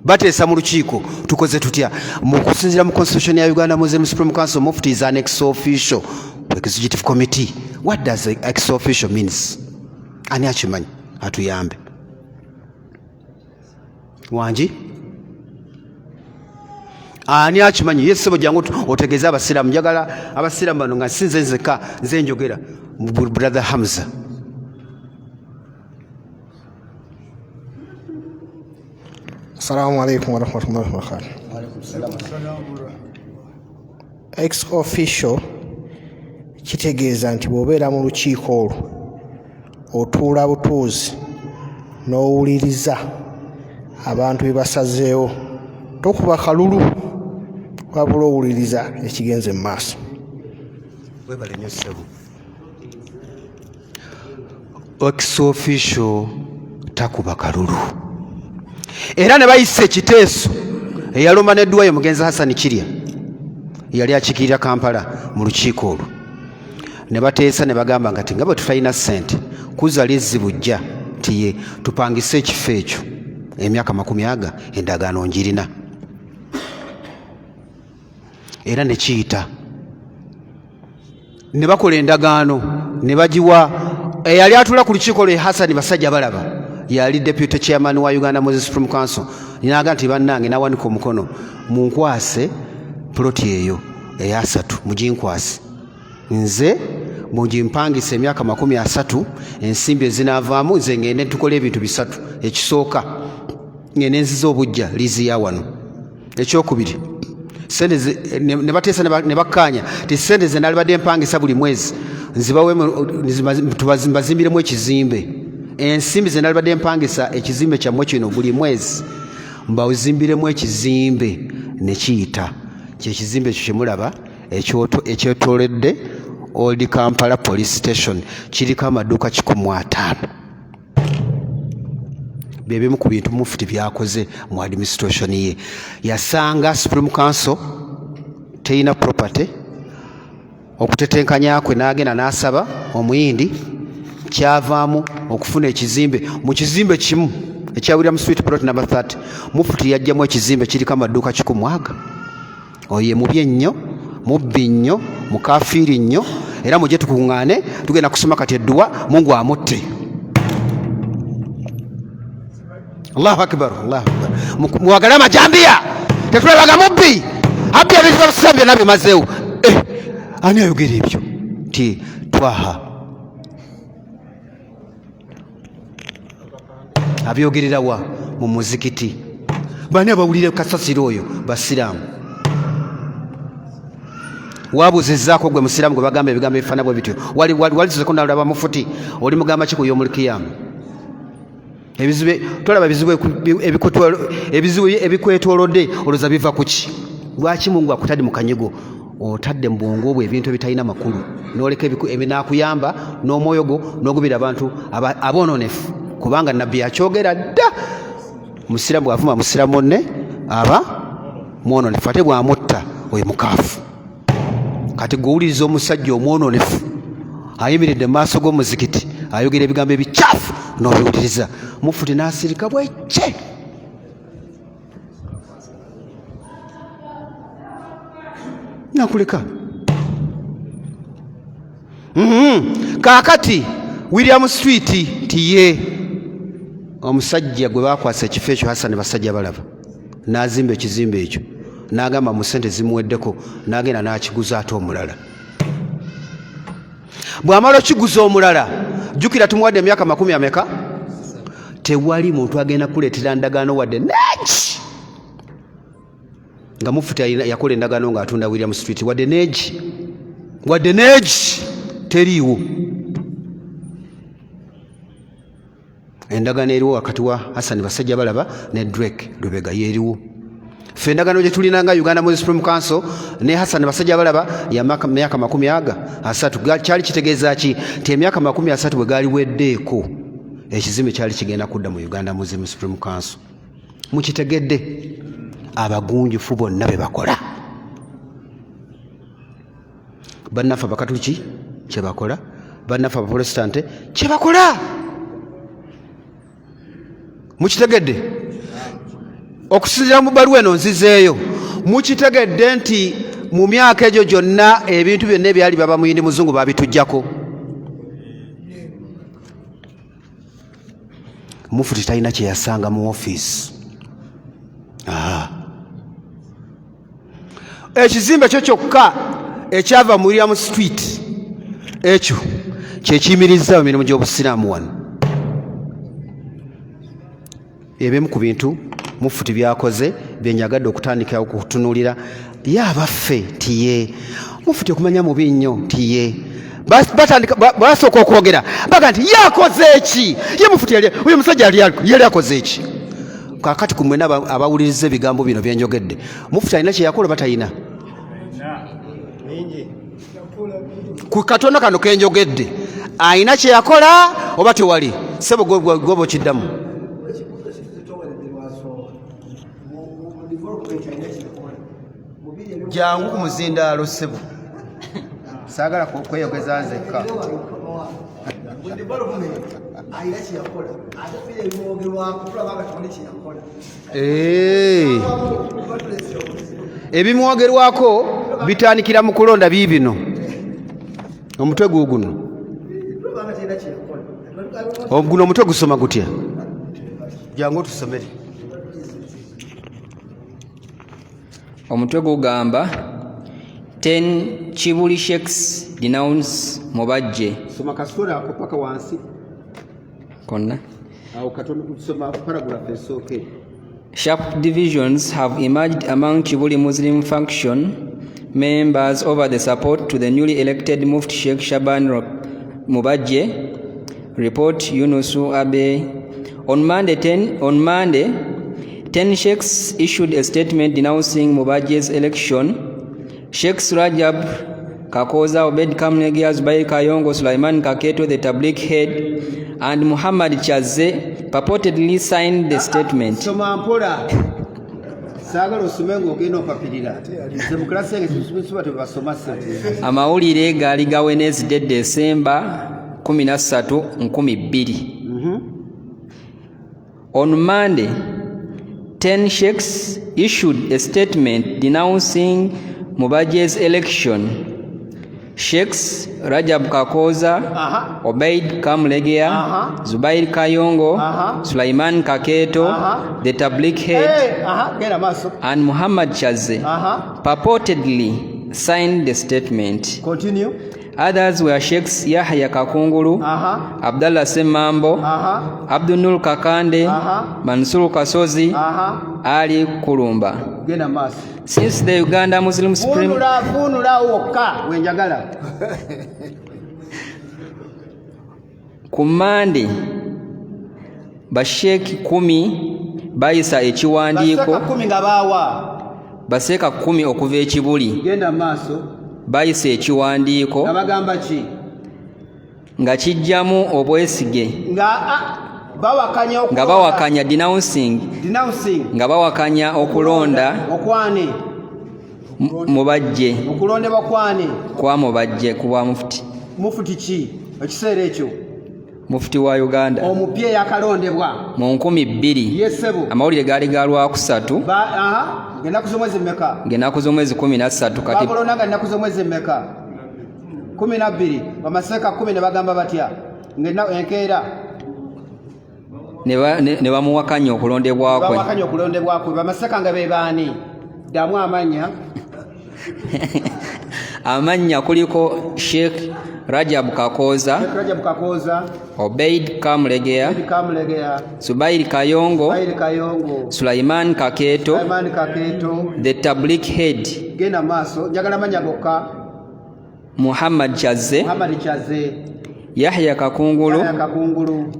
bateesa mu lukiiko tukoze tutya mu kusinziira mu constitution ya Uganda Muslim Supreme Council Mufti is an ex-official executive committee. What does ex-official means? Ani akimanyi atuyambe wangi ani akimanyi ye ssebo jangu otegeeza abasiraamu njagala abasiraamu bano nga sinze nzeka nze njogera brother Hamza Assalamu alaikum wa rahmatullahi wa barakatuh. ex official kitegeeza nti bw'obeera mu lukiiko olwo otuula butuuzi n'owuliriza abantu bye basazeewo, tokuba kalulu wabula owuliriza ekigenze mu maaso. Webale nnyo ssebo. Ex official takuba kalulu. Era ne bayise ekiteeso eyalomaneddwayo mugenzi Hassan Kirya yali akiikirira Kampala mu lukiiko olwo, ne bateesa ne bagamba nga nga bwe tutalina ssente kuza lizzi bujja tiye tupangise ekifo ekyo emyaka 40 endagaano njirina. Era ne kiyita ne bakola endagaano ne bagiwa eyali atula ku lukiiko lwe Hassan Basajja Balaba, yali deputy chairman wa Uganda Moses Supreme Council. Ninaga nti bannange nawanika omukono munkwase ploti eyo eyasatu muginkwase, nze mugimpangise emyaka 30 ensimbi ezinaavaamu nze ngende tukola ebintu bisatu. Ekisooka ngende nziza obujja lizi ya wano. Ekyokubiri sente ne bateesa ne bakkaanya ti sente ze nalibadde empangisa buli mwezi nzibawe mbazimbiremu ekizimbe. Ensimbi ze nalibadde empangisa ekizimbe kyammwe kino buli mwezi mbazimbiremu ekizimbe. Ne kiyita kyekizimbe ekyo kyemulaba ekyetoledde Old Kampala Police Station, kiriko amaduuka 15. Bebimu ku bintu Mufti byakoze mu administration ye. Yasanga Supreme Council teyina property, okutetenkanya kwe n'agenda n'asaba omuyindi kyavaamu okufuna ekizimbe mu kizimbe kimu ekya William Street plot number 30. Mufti yajjamu ekizimbe kiriko amaduuka 10. Oye mubye nnyo, mubbi nnyo, mukafiiri nnyo, era mujje tukuŋŋaane tugenda kusoma kati edduwa Mungu amutte. Allahu akbar, Allahu akbar. Muwagala amajambiya tetulabaga mubbi abbi ebizibu bisambye nabyo mazeewo. Ani ayogera ebyo ti twaha abyogerera wa mu muzikiti? Bani abawulire kasasiro oyo basiraamu? Wabuzizzaako gwe musiraamu gwe bagamba ebigambo ebifaana bwe bityo? Walizeko nalaba Mufuti oli mugamba ki ku y'omulkiyama? Ebizibu tolaba ebizibu ebikwetoolodde olowooza biva ku ki? Lwaki Mungu akutadde mu kanyigo otadde mu bwongo bwe ebintu ebitalina makulu n'oleka ebinaakuyamba n'omwoyo gwo n'ogubira abantu aboononefu? Kubanga nabbi akyogera dda, musiraamu bw'avuma musiraamu onne aba mwononefu, ate bw'amutta oyo mukaafu. Kati gw'owuliriza omusajja omwononefu ayimiridde mu maaso g'omuzikiti ayogera ebigambo ebicaafu n'obiwuliriza, Mufuti n'asirika bwecce. Nakuleka kaakati William Street tiye omusajja gwe bakwasa ekifo ekyo Hassan Basajja Balaba n'azimba ekizimbe ekyo n'agamba mu ssente zimuweddeko n'agenda n'akiguza ate omulala. Bw'amala okiguza omulala jjukira tumuwadde emyaka 40. Tewali muntu agenda kuleetera ndagaano wadde neegi nga Mufuti yakola endagaano ng'atunda William Street wadde neegi teriiwo. Endagaano eriwo wakati wa Hassan Basajja Balaba ne Drake Lubega yeeriwo. Ffe endagaano gye tulinanga Uganda Moses Supreme Council ne Hassan Basajja Balaba ya myaka 30 kyali kitegeeza ki? Ti emyaka 30 bwe gaali weddeeko ekizimbe kyali kigenda kudda mu Uganda Moses Supreme Council. Mukitegedde abagunjufu bonna be bakola. Bannaffe Abakatuliki kye bakola, bannaffe Abaprotestante kye bakola. Mukitegedde okusinziira mu bbaluwa eno nzizeeyo, mukitegedde nti mu myaka egyo gyonna ebintu byonna ebyali baba muyindi muzungu babitujjako. Mufuti talina kye yasanga mu ofiisi. Ekizimbe kyo kyokka ekyava mu William Street ekyo kyekiyimirizza mu mirimu gy'obusiraamu wano. Ebimu ku bintu Mufuti byakoze byenyagadde okutandikira okutunuulira ye abaffe tiye mufuti okumanya mubi nnyo tiye batandika basooka okwogera baga nti yakoze eki ye mufuti oyo musajja yali akoze eki kakati ku mwena abawuliriza ebigambo bino byenjogedde mufuti alina kyeyakola batalina ku katonda kano kenjogedde alina kyeyakola oba tewali sebo gwoba okiddamu jangu ku muzindaalo sebo saagala kweyogeza nzekka ebimwogerwako bitandikira mu kulonda biibino omutwe guno guno omutwe gusoma gutya jangu tusomere omutwe gugamba 10 Chibuli Sheikhs denounce Mubajje. Soma kasura ako paka wansi Konna. Au katoni kusoma paragraph esoke. Sharp divisions have emerged among Chibuli Muslim faction members over the support to the newly elected Mufti Sheikh Shaban Mubajje. Report Yunusu Abe. On Monday, 10 sheikhs issued a statement denouncing Mubajje's election. Sheikhs Rajab Kakoza, Obed Kamnegia, Zubair Kayongo, Sulaiman Kaketo, the Tabligh head, and Muhammad Chaze purportedly signed the statement. Amawulire gaali gawenezidde December 13, 2020. On Monday, 10 sheikhs issued a statement denouncing Mubajje's election. Sheikhs Rajab Kakoza, Obeid Kamlegea, Zubair Kayongo, Sulaiman Kaketo, the Tabligh head, and Muhammad Chaze purportedly signed the statement. Continue. Others were Sheikhs Yahya Kakungulu, Abdallah Semambo, Abdul Nur Kakande, Mansur Kasozi, Ali Kulumba. Since the Uganda Muslim Supreme Kumandi Basheki 10 bayisa ekiwandiiko baseka 10 okuva ekibuli genda maaso bayisa ekiwandiiko nabagamba ki nga kijjamu obwesige nga bawakanya denouncing nga bawakanya okulonda okwane Mubajje okulondebwa kwane kwa Mubajje kuba mufuti ki ekiseera ekyo Mufti wa Uganda omupya yakalondebwa mu 2000 yesebo amawulire gaali galwa kusatu ngenda kuzomwezi mmeka ngena kuzomwezi 13 kati bakolonanga ngenda kuzomwezi mmeka 12 bamaseka 10 ne bagamba batya ngenda enkeera ne bamuwakanya okulondebwakwe bamaseka nga bebaani damu amanya amanya kuliko Sheikh Rajab Kakoza, Obeid Kamlegea, Zubair Kayongo, Sulaiman Kaketo, the Tabligh head, Muhammad Chaze, Yahya Kakungulu,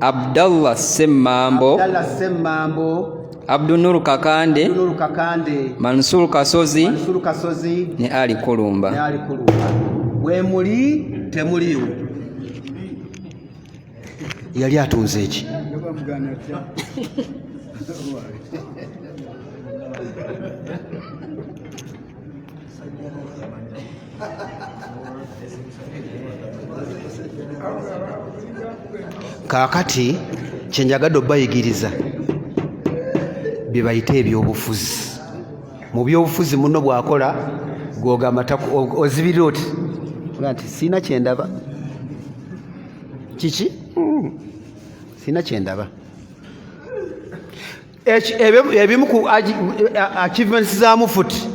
Abdallah Semambo, Abdul Nur Kakande, Mansur Kasozi, ne Ali Kulumba. Wemuli temuliwo yali atunze eki kakati kyenjagadde obayigiriza byebayita ebyobufuzi mu byobufuzi muno bwakola gwogamba ozibirira oti nti sina kyendaba kiki sina kyendaba ebimu ku achievements za mufuti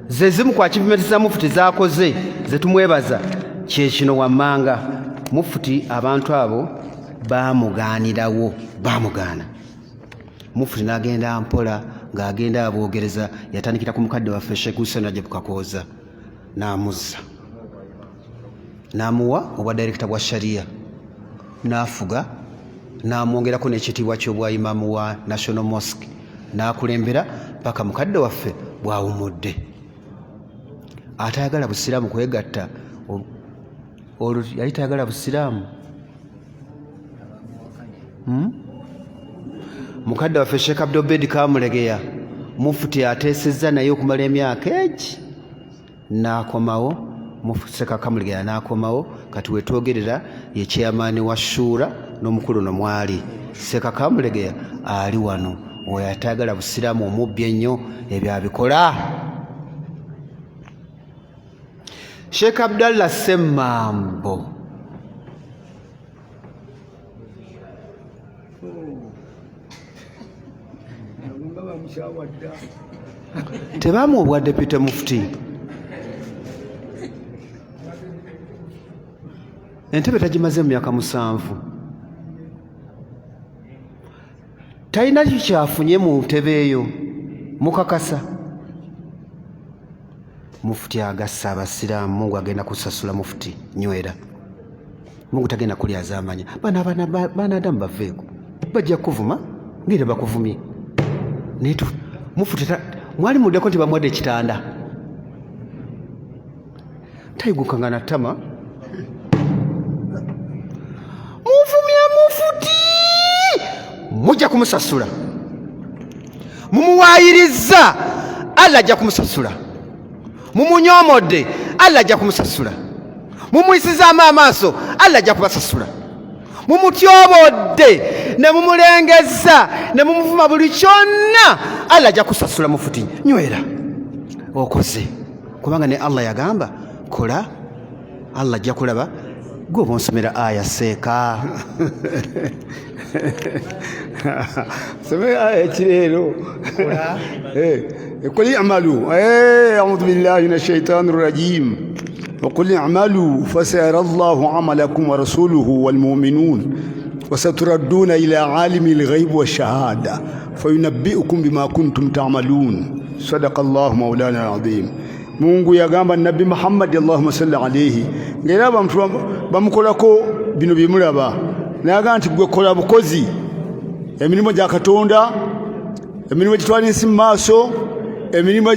zezimu ku achievements za mufuti zakoze zetumwebaza kyekino wammanga mufuti abantu abo bamugaanirawo bamugaana mufuti n'agenda mpola ng'agenda aboogereza yatandikira ku mukadde waffe Sheikh Hussein Rajab Kakooza n'amuzza n'amuwa obwa director bwa sharia n'afuga n'amwongerako n'ekitiibwa ky'obwa imaamu wa National Mosque n'akulembera paka mukadde waffe bw'awumudde. Atayagala busiraamu kwegatta olwo yali tayagala busiraamu. Mukadde waffe Sheikh Abdulbedi Kamulegeya mufuti ateesezza naye okumala emyaka egi n'akomawo. Mufuseka Kamulegeya n'akomawo kati wetwogerera ye chairman wa shura n'omukulu nomwali Seka Kamulegeya ali wano oyo atayagala busiraamu omubbi ennyo ebyo abikola. Sheikh Abdallah Semmambo tebamu obwa deputy mufti. Entebe tagimaze mu myaka 7. Talina kyafunye mu ntebe eyo mukakasa. Mufuti agassa abasiraamu Mungu agenda kusasula mufuti nywera. Mungu tagenda kulyaza amanya. Bana adamu baveeko. Bajja kuvuma ngire bakuvumye. Netu mufuti mwali muddeko nti bamwadde ekitanda. Tayigukangana tama. Muvumya mufuti mujja kumusasula. Mumuwayiriza Allah ajja kumusasula. Mumunyomodde Allah ajja kumusasula. Mumuyisizaamu amaaso Allah ajja kubasasula. Mumutyobodde ne mumulengeza ne mumuvuma buli kyonna Allah ajja kusasula mufuti nywera okoze kubanga ne Allah yagamba kola Allah ajja kulaba gwe bonsomera aya seeka. Somera aya kirero قل اعملوا أعوذ بالله من الشيطان الرجيم وقل اعملوا فسيرى الله عملكم ورسوله والمؤمنون وستردون إلى عالم الغيب والشهادة فينبئكم بما كنتم تعملون صدق الله مولانا العظيم. Mungu yagamba Nabi Muhammad Allahumma salli alayhi ngera abantu bamukolako bino bimulaba naga nti gwe kola bukozi emirimu gya Katonda emirimu gitwala ensi mu maaso emirimu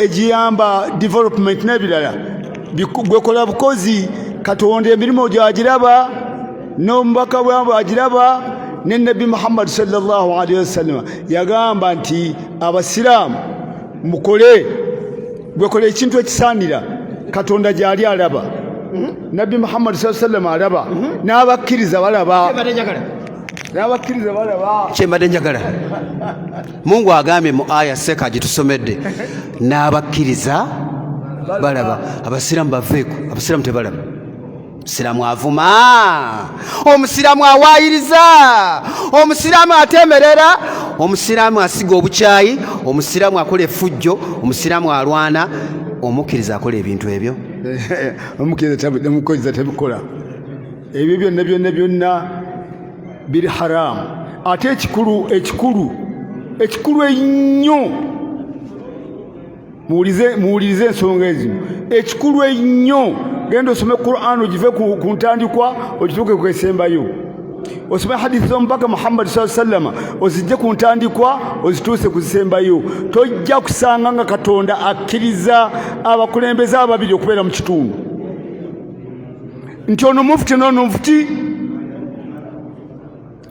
egiyamba development n'ebirala gwe kola bukozi Katonda emirimu gyagiraba n'omubaka bwabo agiraba ne Nabi Muhammad sallallahu alayhi wasallam yagamba nti abasiraamu mukole gwekola ekintu ekisaanira Katonda gyali alaba Nabi Muhammad sallallahu alayhi wasallam alaba n'abakkiriza balaba kyembadde njagala Mungu agambye mu aya seka gitusomedde n'abakkiriza balaba. Abasiraamu baveeko, abasiraamu tebalaba. Omusiraamu avuma, omusiraamu awaayiriza, omusiraamu atemerera, omusiraamu asiga obukyayi, omusiraamu akola effujjo, omusiraamu alwana, omukkiriza akola ebintu ebyo. Omukkiriza tabikola ebyo byonna biri haramu. Ate ekikulu ennyo muwulirize ensonga ezimu. Ekikulu ennyo genda osome Qur'an ogive ku ntandikwa ogituuke ku esembayo. Osome hadithi z'omubaka Muhammad sallallahu alayhi wasallam ozijje ku ntandikwa ozituuse ku zisembayo. Tojja kusanga nga Katonda akkiriza abakulembeze ababiri okubeera mu kitundu nti ono mufuti n'ono mufuti.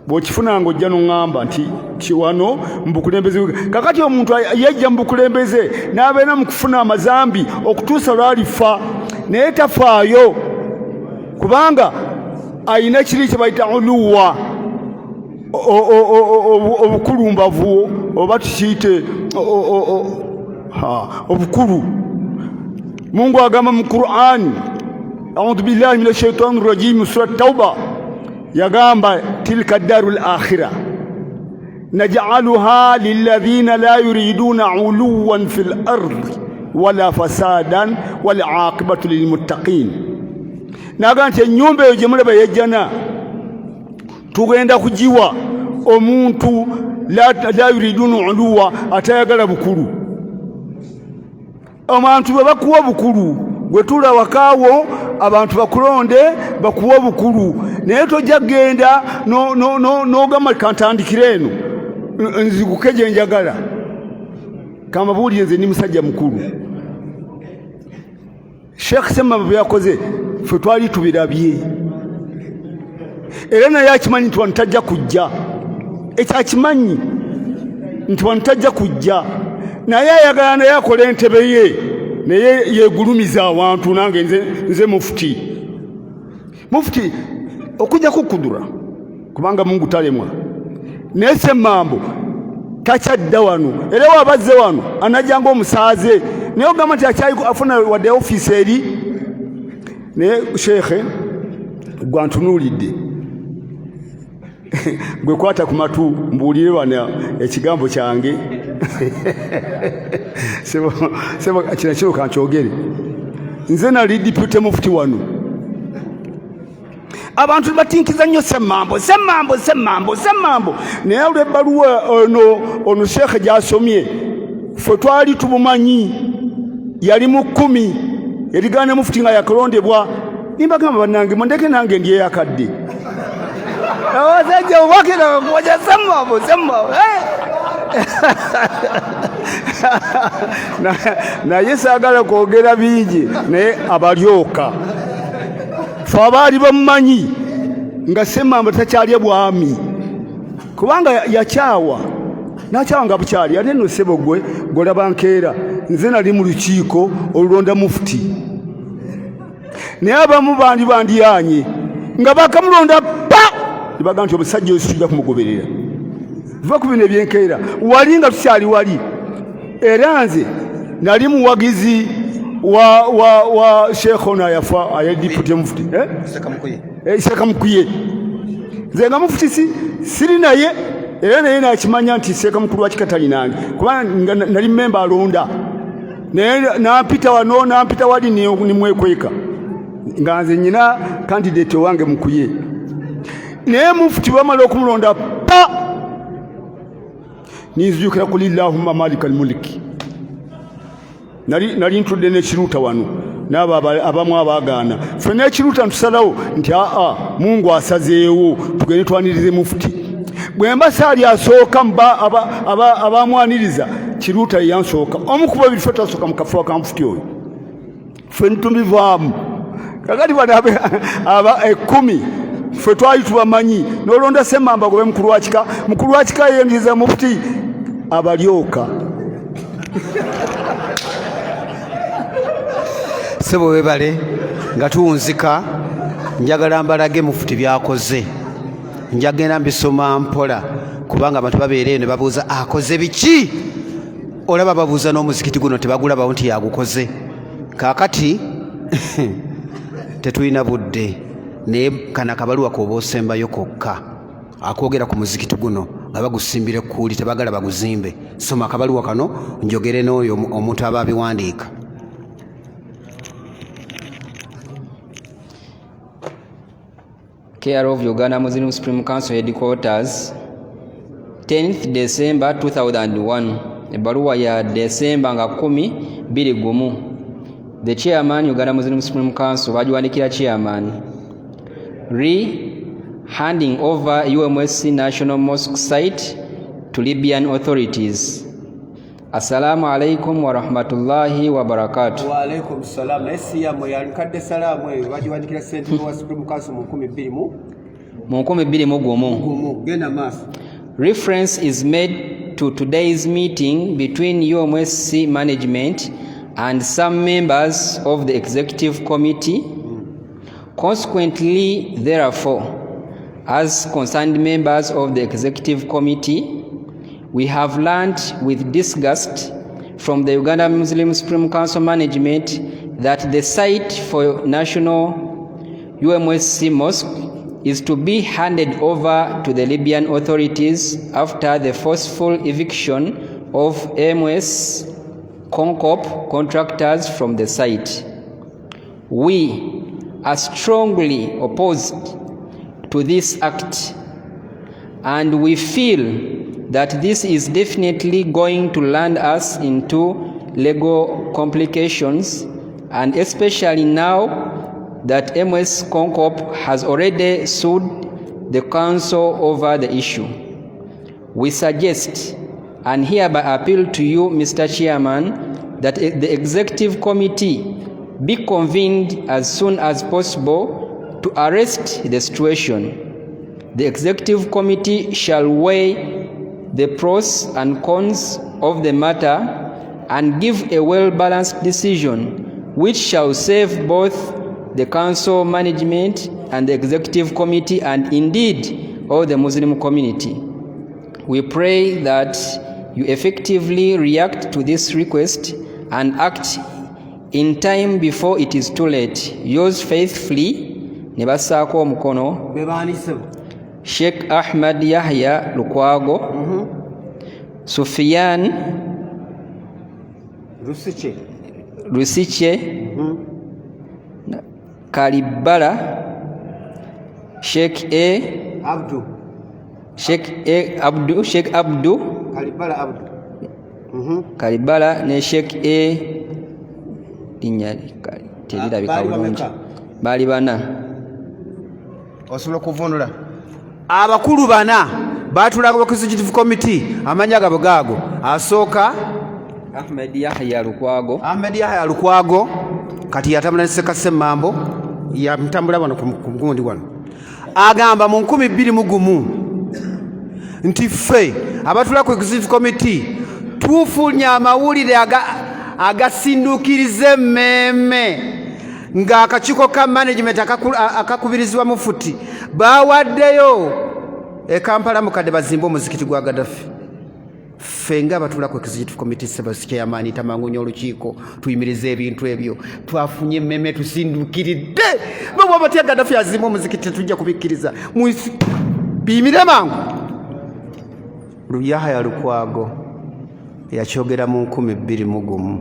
Bw'okifuna ng'ojja n'oŋŋamba nti wano mu bukulembeze. Kakati omuntu yajja mu bukulembeze n'abeera mu kufuna amazambi okutuusa lw'alifa naye tafaayo kubanga ayina kiri kye bayita uluwa obukulumbavu oba tukiyite obukulu. Mungu agamba mu Qur'an a'udhu billahi minash shaitani rrajim surat Tauba yagamba tilka darul akhirah naj'aluha lilladhina la yuriduna 'uluwan fil ardi wala fasadan wal 'aqibatu lil muttaqin. Naga nti ennyumba eyo gye mulaba yejjana tugenda kugiwa omuntu la yuriduna uluwa atayagala bukulu abantu bakuwa bukulu gwetula wakaawo abantu bakulonde bakuwa bukulu naye tojja genda n'ogamba kantandikira eno nziguke gye njagala kamabuulire nze ndi musajja mukulu Sheikh Sema bwe yakoze ffe twali tubirabye era naye akimanyi nti wanitajja kujja ekyakimanyi nti wanitajja kujja naye ayagala naye akola entebe ye naye yegulumiza awantu nange nze mufuti okujja kukudura kubanga Mungu talemwa naye Semmambo takyadda wano era wabazze wano anajjanga omusaaze naye ogamba nti afuna wadde ofiisi eri naye sheekhe gwantunuulidde gwe kwata ku matu mbuulire wana ekigambo kyange sebo kino kankyogere nze nali deputy mufuti wano abantu batinkiza nnyo Semmambo naye olw'ebbaluwa ono sheekhe gy'asomye ffe twali tumumanyi yali mu 10 erigaana mufuti nga yakolondebwa nimbagamba bannange mundeke nange ndi eyakadde abasajja obakira kuwaja Semmambo naye saagala kwogera bingi naye abalyoka fe abaali bamumanyi nga Semmambo takyalya bwami kubanga yakyawa nakyawa nga bukyali ate nno ssebo gwe golaba nkeera nze nali mu lukiiko olulonda mufuti naye abamu bandiyanye nga bakamulonda nibaga nti omusajja oyo tujja kumugoberera va ku bino ebyenkeera wali nga tukyali wali era nze nali muwagizi wa sheekh ono ayafa ayadipute mufuti Isaka Mukuye nze nga mufuti siri naye era naye nakimanya nti Seeka mukulu wa kikatali nange kubanga nali memba alonda naye nampita wano nampita wali nimwekweka nga nze nyina kandidate wange Mukuye naye mufuti bamala okumulonda ninzijukira ku lillahumma malikal mulki nali ntudde n'ekiruuta wano n'abo abamu abagaana ffe n'ekiruuta ntusalawo nti Mungu asazeewo tugende twanirize mufuti bwe mba saali asooka abamwaniriza kiruuta yansooka omu ku babiri ffe twasooka mu kafuba ka mufuti oyo ffe nitumivaamu kakati bano aba 10 ffe twali tubamanyi n'olonda Semmambo gobe mukulu wa kika yeyongeza mufuti abalyoka sebo webale nga tuwunzika njagala mbalage mufuti byakoze njagenda mbisoma mpola kubanga abantu babeera eyo ne babuuza akoze biki olaba babuuza n'omuzikiti guno tebagulabawo nti yagukoze kaakati tetulina budde naye kana akabaluwa kooba osembayo kokka akwogera ku muzikiti guno nga bagusimbire kuuli tebagala baguzimbe soma akabaluwa kano njogere n'oyo omuntu aba abiwandiika. Care of Uganda Muslim Supreme Council Headquarters, 10th December 2001. Ebaluwa ya December nga 10 The Chairman Uganda Muslim Supreme Council bajiwandikira Chairman. Handing over UMSC National Mosque site to Libyan authorities. Assalamu alaikum wa rahmatullahi wa barakatuh. Wa alaikum salam. Esiya mo yankadde salamu eyo bajiwandikira Central wa Supreme Council mu 2021. Genda maaso. Reference is made to today's meeting between UMSC management and some members of the executive committee. Consequently, therefore, as concerned members of the executive committee, we have learned with disgust from the Uganda Muslim Supreme Council management that the site for National UMSC Mosque is to be handed over to the Libyan authorities after the forceful eviction of MS Concop contractors from the site. We are strongly opposed to this act, and we feel that this is definitely going to land us into legal complications, and especially now that MS Concop has already sued the council over the issue. We suggest and hereby appeal to you, Mr. Chairman, that the executive committee be convened as soon as possible to arrest the situation. The executive committee shall weigh the pros and cons of the matter and give a well-balanced decision which shall save both the council management and the executive committee and indeed all the Muslim community. We pray that you effectively react to this request and act in time before it is too late. Yours faithfully, Nebasaako Mukono, Sheikh Ahmad Yahya Lukwago, Sufyan Rusiche, Kalibala, Sheikh Abdu, Kalibala ne Sheikh terabika bulungi baali bana. Osobola okuvunula abakulu bana batulaga ku executive committee amanya gabo gaago. Asooka Ahmed Yahya Lukwago kati yatambula ne Ssekasemmambo yamutambula wano ku mugundi wano, agamba mu 2021 nti ffe abatula ku executive committee tufunye amawulire agasindukiriza emmeme ng'akakiiko ka management akakubirizibwa mu futi bawaddeyo e Kampala mukadde bazimba omuzikiti gwa Gaddafi. Ffe ng'abatula ku executive committee Chairman tamangunya olukiiko tuyimirize ebintu ebyo twafunye emmeme tusindukiridde bwe batya Gaddafi azimba omuzikiti tujja kubikkiriza biyimire mangu. Yahya Lukwago yakyogera mu 2021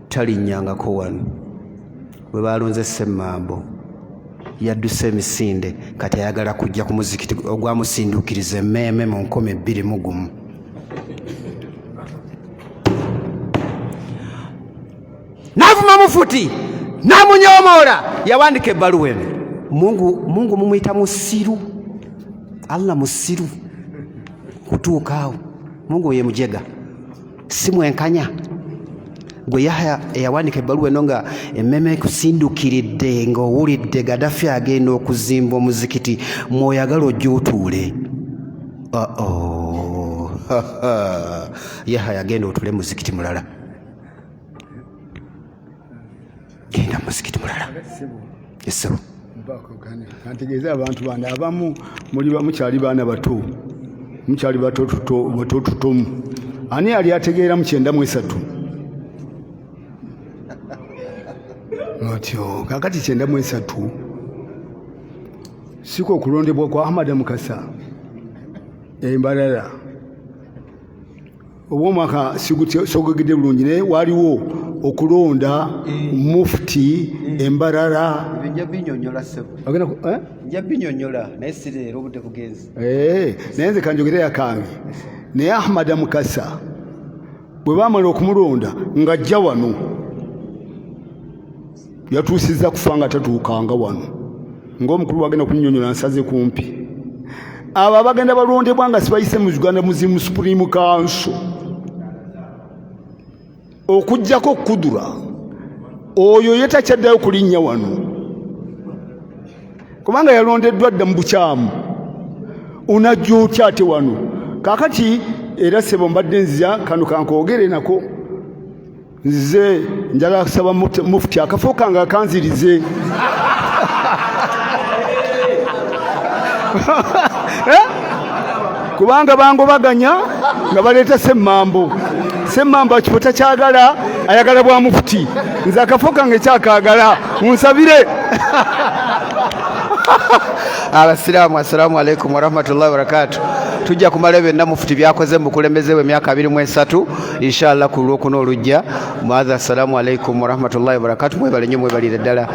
talinnyangako wano bwe balonze Semmambo yadduse emisinde kati ayagala kujja ku muzikiti ogwamusindukiriza emmeme mu 2021. N'avuma mu futi n'amunyomoola yawandika ebbaluwa eno. Mungu mumuyita musiru, Allah musiru kutuuka awo. Mungu ye mujega si mwenkanya. Gwe Yahya eyawandika ebbaluwa eno nga emmeme kusindukiridde ng'owulidde Gaddafi agenda okuzimba omuzikiti mw'oyagala ojja otuule. Yahya agenda otuule muzikiti mulala. Genda muzikiti mulala. Yesero. Kantegeeza abantu bana abamu mukyali baana bato. Mukyali bato tutomu. Ani yali ategeera mu 93? Otyo kakati 93 siko okulondebwa kwa Ahmad Mukasa Embarara obwomwaka sogegedde bulungi naye waliwo okulonda mufti Embarara nja binyonyola naye sireero obudde bugenzi naye nze kanjogere yakange naye Ahmad Mukasa bwe baamala okumulonda ng'ajja wano yatuusiza kufa nga tatuukanga wano ng'omukulu wagenda kunnyonnyola nsaze kumpi. Abo abagenda balondebwa nga sibayise mu Uganda Muslim Supreme Council okuggyako Kudura oyo ye takyaddayo kulinnya wano kubanga yalondeddwa dda mu bukyamu. Unajja otya ate wano kaakati era sebo mbadde nzija kano kankoogere nako nze njala kusaba mufti akafo kange akanzirize kubanga bangobaganya nga baleeta Semmambo. Semmambo ekifo takyagala ayagala bwa mufti, nze akafo kange kyakaagala munsabire. Abasiraamu, assalamu alaikum warahmatullahi wabarakatuh. Tujja kumala byonna mufti byakoze mu kulembeze emyaka 23 inshallah ku lwokuna olujja. Assalamu alaikum warahmatullahi wabarakatuh. Mwebale nnyo mwebalire ddala.